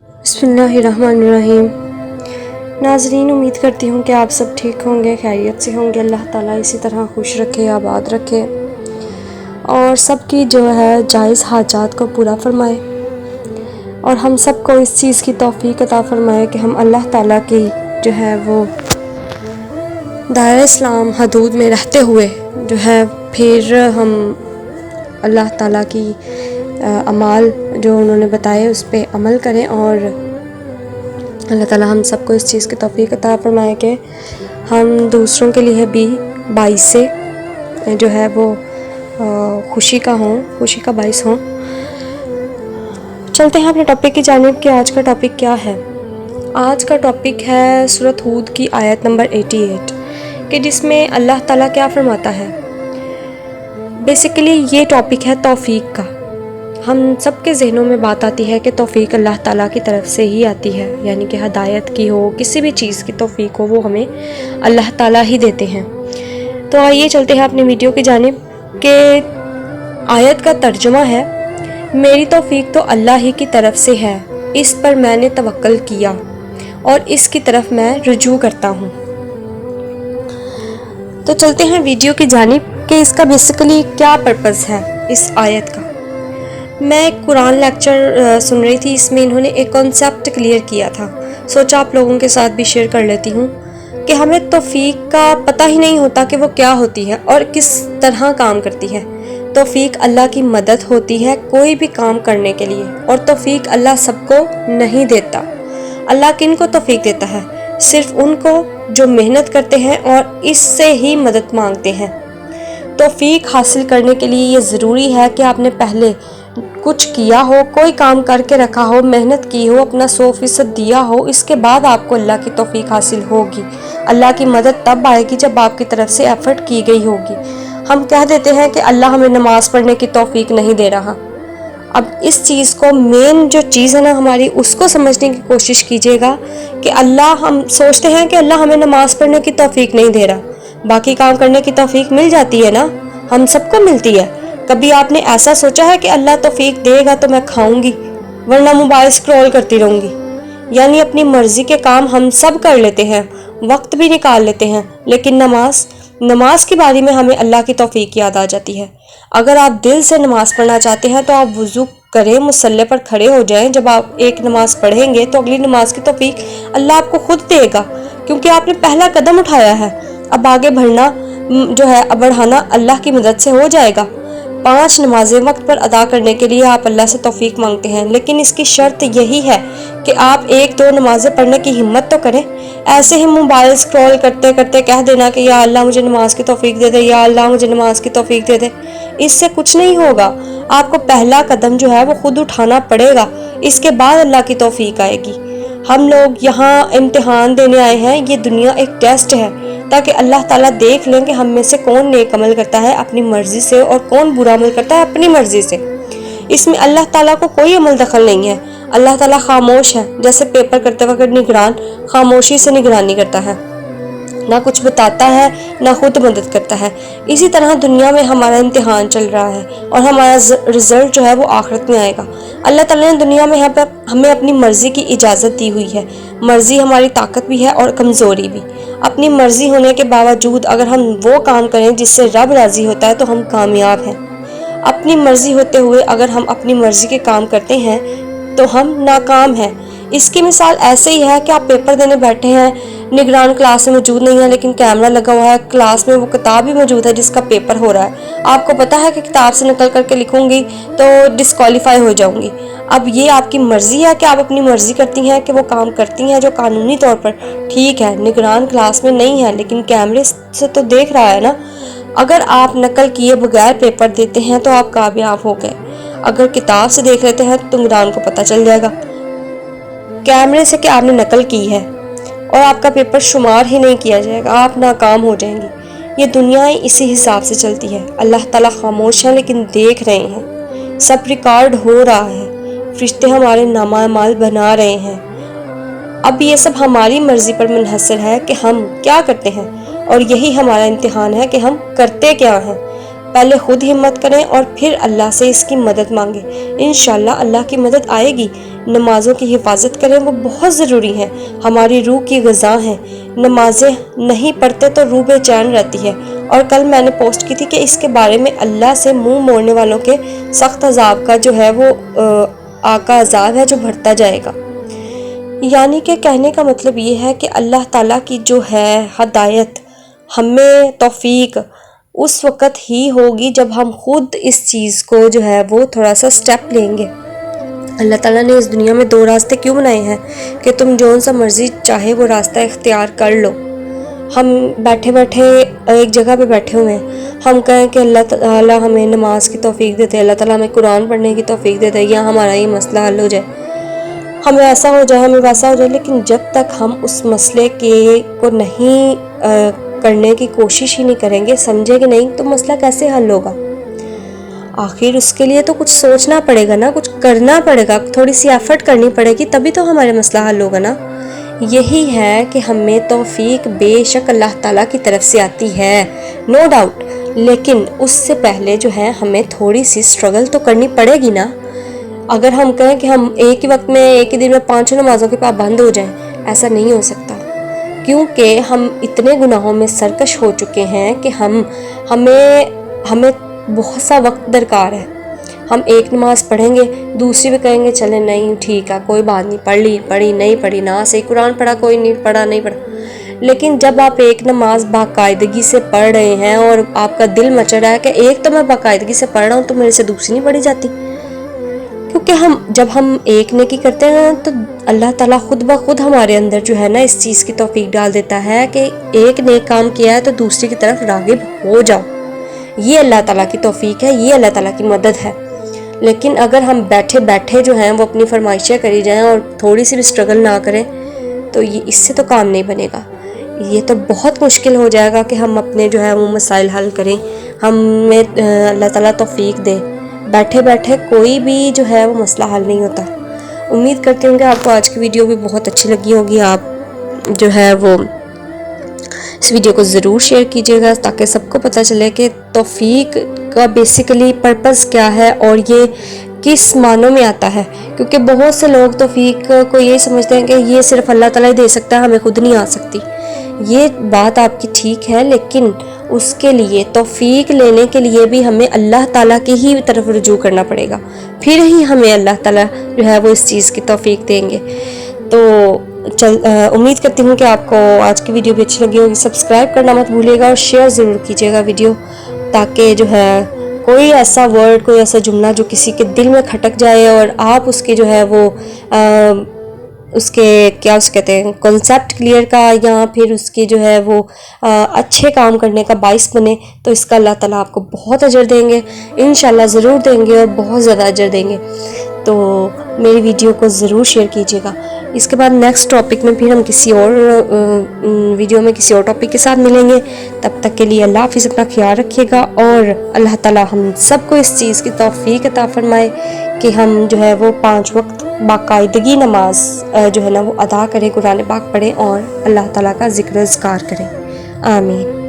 بسم اللہ الرحمن الرحیم۔ ناظرین، امید کرتی ہوں کہ آپ سب ٹھیک ہوں گے، خیریت سے ہوں گے۔ اللہ تعالیٰ اسی طرح خوش رکھے، آباد رکھے اور سب کی جو ہے جائز حاجات کو پورا فرمائے، اور ہم سب کو اس چیز کی توفیق عطا فرمائے کہ ہم اللہ تعالیٰ کی جو ہے وہ دائرہ اسلام حدود میں رہتے ہوئے جو ہے پھر ہم اللہ تعالیٰ کی اعمال جو انہوں نے بتائے اس پہ عمل کریں، اور اللہ تعالیٰ ہم سب کو اس چیز کی توفیق عطا فرمائے کہ ہم دوسروں کے لیے بھی باعث جو ہے وہ خوشی کا باعث ہوں۔ چلتے ہیں اپنے ٹاپک کی جانب کہ آج کا ٹاپک کیا ہے۔ آج کا ٹاپک ہے سورۃ ہود کی آیت نمبر 88 کہ جس میں اللہ تعالیٰ کیا فرماتا ہے۔ بیسیکلی یہ ٹاپک ہے توفیق کا۔ ہم سب کے ذہنوں میں بات آتی ہے کہ توفیق اللہ تعالیٰ کی طرف سے ہی آتی ہے، یعنی کہ ہدایت کی ہو، کسی بھی چیز کی توفیق ہو وہ ہمیں اللہ تعالیٰ ہی دیتے ہیں۔ تو آئیے چلتے ہیں اپنی ویڈیو کی جانب کہ آیت کا ترجمہ ہے، میری توفیق تو اللہ ہی کی طرف سے ہے، اس پر میں نے توکل کیا اور اس کی طرف میں رجوع کرتا ہوں۔ تو چلتے ہیں ویڈیو کی جانب کہ اس کا بیسیکلی کیا پرپس ہے اس آیت کا۔ میں ایک قرآن لیکچر سن رہی تھی، اس میں انہوں نے ایک کانسیپٹ کلیئر کیا تھا، سوچا آپ لوگوں کے ساتھ بھی شیئر کر لیتی ہوں کہ ہمیں توفیق کا پتہ ہی نہیں ہوتا کہ وہ کیا ہوتی ہے اور کس طرح کام کرتی ہے۔ توفیق اللہ کی مدد ہوتی ہے کوئی بھی کام کرنے کے لیے، اور توفیق اللہ سب کو نہیں دیتا۔ اللہ کن کو توفیق دیتا ہے؟ صرف ان کو جو محنت کرتے ہیں اور اس سے ہی مدد مانگتے ہیں۔ توفیق حاصل کرنے کے لیے یہ ضروری ہے کہ آپ نے پہلے کچھ کیا ہو، کوئی کام کر کے رکھا ہو، محنت کی ہو، اپنا 100% دیا ہو، اس کے بعد آپ کو اللہ کی توفیق حاصل ہوگی۔ اللہ کی مدد تب آئے گی جب آپ کی طرف سے ایفرٹ کی گئی ہوگی۔ ہم کہہ دیتے ہیں کہ اللہ ہمیں نماز پڑھنے کی توفیق نہیں دے رہا۔ اب اس چیز کو مین جو چیز ہے نا ہماری، اس کو سمجھنے کی کوشش کیجیے گا کہ ہم سوچتے ہیں کہ اللہ ہمیں نماز پڑھنے کی توفیق نہیں دے رہا، باقی کام کرنے کی توفیق مل جاتی ہے نا، ہم سب کو ملتی ہے۔ کبھی آپ نے ایسا سوچا ہے کہ اللہ توفیق دے گا تو میں کھاؤں گی ورنہ موبائل سکرول کرتی رہوں گی؟ یعنی اپنی مرضی کے کام ہم سب کر لیتے ہیں، وقت بھی نکال لیتے ہیں، لیکن نماز کی باری میں ہمیں اللہ کی توفیق یاد آ جاتی ہے۔ اگر آپ دل سے نماز پڑھنا چاہتے ہیں تو آپ وضو کریں، مصلی پر کھڑے ہو جائیں۔ جب آپ ایک نماز پڑھیں گے تو اگلی نماز کی توفیق اللہ آپ کو خود دے گا، کیونکہ آپ نے پہلا قدم اٹھایا ہے۔ اب آگے بڑھانا اللہ کی مدد سے ہو جائے گا۔ 5 نمازیں وقت پر ادا کرنے کے لیے آپ اللہ سے توفیق مانگتے ہیں، لیکن اس کی شرط یہی ہے کہ آپ 1-2 نمازیں پڑھنے کی ہمت تو کریں۔ ایسے ہی موبائل سکرول کرتے کرتے کہہ دینا کہ یا اللہ مجھے نماز کی توفیق دے دے، یا اللہ مجھے نماز کی توفیق دے دے، اس سے کچھ نہیں ہوگا۔ آپ کو پہلا قدم جو ہے وہ خود اٹھانا پڑے گا، اس کے بعد اللہ کی توفیق آئے گی۔ ہم لوگ یہاں امتحان دینے آئے ہیں، یہ دنیا ایک ٹیسٹ ہے تاکہ اللہ تعالیٰ دیکھ لیں کہ ہم میں سے کون نیک عمل کرتا ہے اپنی مرضی سے اور کون برا عمل کرتا ہے اپنی مرضی سے۔ اس میں اللہ تعالیٰ کو کوئی عمل دخل نہیں ہے۔ اللہ تعالیٰ خاموش ہے، جیسے پیپر کرتے وقت نگران خاموشی سے نگرانی کرتا ہے، نہ کچھ بتاتا ہے نہ خود مدد کرتا ہے۔ اسی طرح دنیا میں ہمارا امتحان چل رہا ہے اور ہمارا رزلٹ جو ہے وہ آخرت میں آئے گا۔ اللہ تعالیٰ نے دنیا میں ہمیں اپنی مرضی کی اجازت دی ہوئی ہے۔ مرضی ہماری طاقت بھی ہے اور کمزوری بھی۔ اپنی مرضی ہونے کے باوجود اگر ہم وہ کام کریں جس سے رب راضی ہوتا ہے تو ہم کامیاب ہیں۔ اپنی مرضی ہوتے ہوئے اگر ہم اپنی مرضی کے کام کرتے ہیں تو ہم ناکام ہیں۔ اس کی مثال ایسے ہی ہے کہ آپ پیپر دینے بیٹھے ہیں، نگران کلاس میں موجود نہیں ہے لیکن کیمرہ لگا ہوا ہے، کلاس میں وہ کتاب بھی موجود ہے جس کا پیپر ہو رہا ہے۔ آپ کو پتا ہے کہ کتاب سے نقل کر کے لکھوں گی تو ڈسکوالیفائی ہو جاؤں گی۔ اب یہ آپ کی مرضی ہے کہ آپ اپنی مرضی کرتی ہیں کہ وہ کام کرتی ہیں جو قانونی طور پر ٹھیک ہے، نگران کلاس میں نہیں ہے لیکن کیمرے سے تو دیکھ رہا ہے نا۔ اگر آپ نقل کیے بغیر پیپر دیتے ہیں تو آپ کامیاب ہو گئے، اگر کتاب سے دیکھ لیتے ہیں تو نگران کو پتہ چل جائے گا کیمرے سے کہ آپ نے نقل کی ہے اور آپ کا پیپر شمار ہی نہیں کیا جائے گا، آپ ناکام ہو جائیں گے۔ یہ دنیا اسی حساب سے چلتی ہے۔ اللہ تعالیٰ خاموش ہے لیکن دیکھ رہے ہیں، سب ریکارڈ ہو رہا ہے، فرشتے ہمارے نامہ اعمال بنا رہے ہیں۔ اب یہ سب ہماری مرضی پر منحصر ہے کہ ہم کیا کرتے ہیں، اور یہی ہمارا امتحان ہے کہ ہم کرتے کیا ہیں۔ پہلے خود ہمت کریں اور پھر اللہ سے اس کی مدد مانگیں. انشاءاللہ اللہ کی مدد آئے گی. نمازوں کی حفاظت کریں، وہ بہت ضروری ہیں، ہماری روح کی غذا ہیں. نمازیں نہیں پڑھتے تو روح بے چین رہتی ہے. اور کل میں نے پوسٹ کی تھی کہ اس کے بارے میں اللہ سے منہ موڑنے والوں کے سخت عذاب کا جو ہے وہ آقا عذاب ہے جو بڑھتا جائے گا. یعنی کہ کہنے کا مطلب یہ ہے کہ اللہ تعالیٰ کی جو ہے ہدایت، ہمیں توفیق اس وقت ہی ہوگی جب ہم خود اس چیز کو جو ہے وہ تھوڑا سا سٹیپ لیں گے. اللہ تعالیٰ نے اس دنیا میں 2 راستے کیوں بنائے ہیں کہ تم جون سا مرضی چاہے وہ راستہ اختیار کر لو. ہم بیٹھے بیٹھے ایک جگہ پہ بیٹھے ہوئے ہیں، ہم کہیں کہ اللہ تعالیٰ ہمیں نماز کی توفیق دیتے، اللہ تعالیٰ ہمیں قرآن پڑھنے کی توفیق دیتے یا ہمارا یہ مسئلہ حل ہو جائے، ہمیں ایسا ہو جائے، ہمیں ویسا ہو جائے. لیکن جب تک ہم اس مسئلے کو نہیں کرنے کی کوشش ہی نہیں کریں گے، سمجھے کہ نہیں، تو مسئلہ کیسے حل ہوگا؟ آخر اس کے لیے تو کچھ سوچنا پڑے گا نا، کچھ کرنا پڑے گا، تھوڑی سی ایفرٹ کرنی پڑے گی، تبھی تو ہمارے مسئلہ حل ہوگا نا. یہی ہے کہ ہمیں توفیق بے شک اللہ تعالیٰ کی طرف سے آتی ہے، نو ڈاؤٹ، لیکن اس سے پہلے جو ہے ہمیں تھوڑی سی سٹرگل تو کرنی پڑے گی نا. اگر ہم کہیں کہ ہم ایک ہی وقت میں ایک ہی دن میں 5 نمازوں کے پابند ہو جائیں، ایسا نہیں ہو سکتا، کیونکہ ہم اتنے گناہوں میں سرکش ہو چکے ہیں کہ ہمیں بہت سا وقت درکار ہے. ہم ایک نماز پڑھیں گے، دوسری بھی کہیں گے چلیں نہیں ٹھیک ہے کوئی بات نہیں، پڑھی نہیں پڑھی نہ صحیح، قرآن پڑھا کوئی نہیں پڑھا نہیں پڑھا. لیکن جب آپ ایک نماز باقاعدگی سے پڑھ رہے ہیں اور آپ کا دل مچ رہا ہے کہ ایک تو میں باقاعدگی سے پڑھ رہا ہوں تو میرے سے دوسری نہیں پڑھی جاتی، کیونکہ جب ہم ایک نیکی کرتے ہیں تو اللہ تعالیٰ خود بخود ہمارے اندر جو ہے نا اس چیز کی توفیق ڈال دیتا ہے کہ ایک نیک کام کیا ہے تو دوسری کی طرف راغب ہو جاؤ. یہ اللہ تعالیٰ کی توفیق ہے، یہ اللہ تعالیٰ کی مدد ہے. لیکن اگر ہم بیٹھے بیٹھے جو ہیں وہ اپنی فرمائشیں کری جائیں اور تھوڑی سی بھی سٹرگل نہ کریں تو اس سے تو کام نہیں بنے گا. یہ تو بہت مشکل ہو جائے گا کہ ہم اپنے جو ہے وہ مسائل حل کریں. ہمیں اللہ تعالیٰ توفیق دے. بیٹھے بیٹھے کوئی بھی جو ہے وہ مسئلہ حل نہیں ہوتا. امید کرتی ہوں کہ آپ کو آج کی ویڈیو بھی بہت اچھی لگی ہوگی. آپ جو ہے وہ اس ویڈیو کو ضرور شیئر کیجیے گا تاکہ سب کو پتہ چلے کہ توفیق کا بیسیکلی پرپس کیا ہے اور یہ کس معنوں میں آتا ہے. کیونکہ بہت سے لوگ توفیق کو یہ سمجھتے ہیں کہ یہ صرف اللہ تعالیٰ ہی دے سکتا ہے، ہمیں خود نہیں آ سکتی. یہ بات آپ کی ٹھیک ہے، لیکن اس کے لیے توفیق لینے کے لیے بھی ہمیں اللہ تعالیٰ کی ہی طرف رجوع کرنا پڑے گا، پھر ہی ہمیں اللہ تعالیٰ جو ہے وہ اس چیز کی توفیق دیں گے. تو امید کرتی ہوں کہ آپ کو آج کی ویڈیو بھی اچھی لگی ہوگی. سبسکرائب کرنا مت بھولیے گا اور شیئر ضرور کیجیے گا ویڈیو، تاکہ جو ہے کوئی ایسا ورڈ، کوئی ایسا جملہ جو کسی کے دل میں کھٹک جائے اور آپ اس کے جو ہے وہ اس کے کیا اس کہتے ہیں کنسیپٹ کلیئر کا یا پھر اس کی جو ہے وہ اچھے کام کرنے کا باعث بنے، تو اس کا اللہ تعالیٰ آپ کو بہت اجر دیں گے، انشاءاللہ ضرور دیں گے اور بہت زیادہ اجر دیں گے. تو میری ویڈیو کو ضرور شیئر کیجیے گا. اس کے بعد نیکسٹ ٹاپک میں پھر ہم کسی اور ویڈیو میں کسی اور ٹاپک کے ساتھ ملیں گے. تب تک کے لیے اللہ حافظ، اپنا خیال رکھیے گا اور اللہ تعالیٰ ہم سب کو اس چیز کی توفیق عطا فرمائے کہ ہم جو ہے وہ 5 وقت باقاعدگی نماز جو ہے نا وہ ادا کریں، قرآن پاک پڑھیں اور اللہ تعالیٰ کا ذکر و اذکار کریں. آمین.